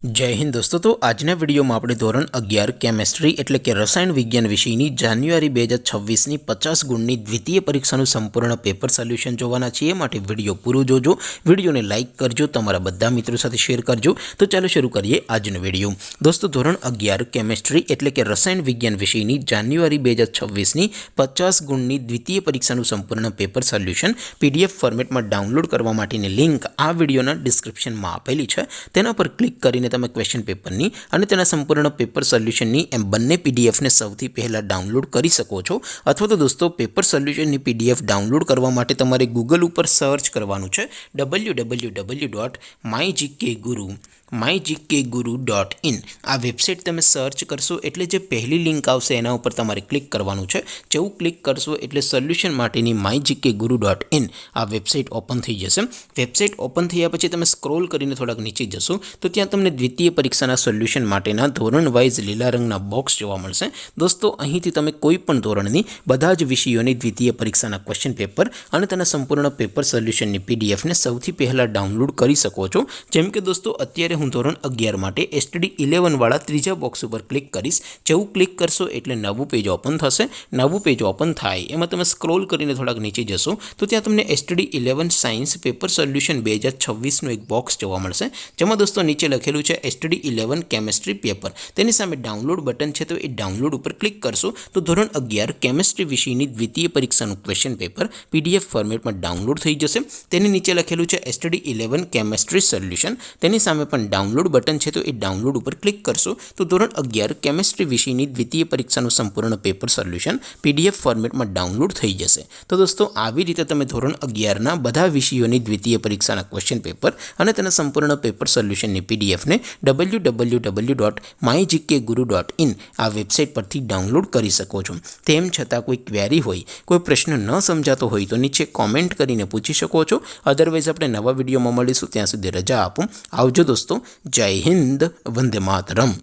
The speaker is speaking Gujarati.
जय हिंद दोस्तों। तो આજના વિડીયોમાં આપણે ધોરણ 11 કેમેસ્ટ્રી એટલે કે રસાયણ વિજ્ઞાન વિષયની જાન્યુઆરી 2026ની 50 ગુણની દ્વિતીય પરીક્ષાનું સંપૂર્ણ પેપર સોલ્યુશન જોવાના છીએ। માટે વિડીયો પૂરો જોજો, વિડીયોને લાઇક કરજો, તમારા બધા મિત્રો સાથે શેર કરજો। તો ચાલો શરૂ કરીએ આજનો વિડીયો। દોસ્તો ધોરણ 11 કેમેસ્ટ્રી એટલે કે રસાયણ વિજ્ઞાન વિષયની જાન્યુઆરી 2026ની 50 ગુણની દ્વિતીય પરીક્ષાનું સંપૂર્ણ પેપર સોલ્યુશન પીડીએફ ફોર્મેટમાં ડાઉનલોડ કરવા માટેની લિંક આ વિડીયોના ડિસ્ક્રિપ્શનમાં આપેલી છે। તેના પર ક્લિક કરીને તમે ક્વેશ્ચન પેપરની અને તેના સંપૂર્ણ પેપર સોલ્યુશનની એમ બંને પીડીએફને સૌથી પહેલાં ડાઉનલોડ કરી શકો છો। અથવા તો દોસ્તો પેપર સોલ્યુશનની પીડીએફ ડાઉનલોડ કરવા માટે તમારે ગૂગલ ઉપર સર્ચ કરવાનું છે www.mygkguru.in। આ વેબસાઇટ તમે સર્ચ કરશો એટલે જે પહેલી લિંક આવશે એના ઉપર તમારે ક્લિક કરવાનું છે। જેવું ક્લિક કરશો એટલે સોલ્યુશન માટેની mygkguru.in આ વેબસાઇટ ઓપન થઈ જશે। વેબસાઇટ ઓપન થયા પછી તમે સ્ક્રોલ કરીને થોડાક નીચે જશો તો ત્યાં તમને દ્વિતીય પરીક્ષાના સોલ્યુશન માટેના ધોરણ વાઇઝ લીલા રંગના બોક્સ જોવા મળશે। દોસ્તો અહીંથી તમે કોઈ પણ ધોરણની બધા જ વિષયોની દ્વિતીય પરીક્ષાના ક્વેશ્ચન પેપર અને તેના સંપૂર્ણ પેપર સોલ્યુશનની પીડીએફને સૌથી પહેલાં ડાઉનલોડ કરી શકો છો। જેમ કે દોસ્તો અત્યારે હું ધોરણ 11 માટે STD 11 વાળા ત્રીજા બોક્સ ઉપર ક્લિક કરીશ। જેવું ક્લિક કરશો એટલે નવું પેજ ઓપન થશે। નવું પેજ ઓપન થાય એમાં તમે સ્ક્રોલ કરીને થોડાક નીચે જશો તો ત્યાં તમને STD 11 સાયન્સ પેપર સોલ્યુશન 2026નું એક બોક્સ જોવા મળશે। જેમાં દોસ્તો નીચે લખેલું છે STD 11 કેમેસ્ટ્રી પેપર। તેની સામે ડાઉનલોડ બટન છે, તો એ ડાઉનલોડ ઉપર ક્લિક કરશો તો ધોરણ 11 કેમેસ્ટ્રી વિષયની દ્વિતીય પરીક્ષાનું ક્વેશ્ચન પેપર પીડીએફ ફોર્મેટમાં ડાઉનલોડ થઈ જશે। તેની નીચે લખેલું છે STD 11 કેમેસ્ટ્રી સોલ્યુશન। તેની સામે પણ ડાઉનલોડ બટન છે, તો એ ડાઉનલોડ ઉપર ક્લિક કરશો તો ધોરણ 11 કેમેસ્ટ્રી વિષયની દ્વિતીય પરીક્ષાનું સંપૂર્ણ પેપર સોલ્યુશન પીડીએફ ફોર્મેટમાં ડાઉનલોડ થઈ જશે। તો દોસ્તો આવી રીતે તમે ધોરણ 11ના બધા વિષયોની દ્વિતીય પરીક્ષાના ક્વેશ્ચન પેપર અને તેના સંપૂર્ણ પેપર સોલ્યુશનની પીડીએફને www.mygkguru.in આ વેબસાઇટ પરથી ડાઉનલોડ કરી શકો છો। તેમ છતાં કોઈ ક્વેરી હોય, કોઈ પ્રશ્ન ન સમજાતો હોય તો નીચે કોમેન્ટ કરીને પૂછી શકો છો। અદરવાઇઝ આપણે નવા વિડીયોમાં મળીશું, ત્યાં સુધી રજા આપો। આવજો દોસ્તો। જય હિન્દ, વંદે માતરમ।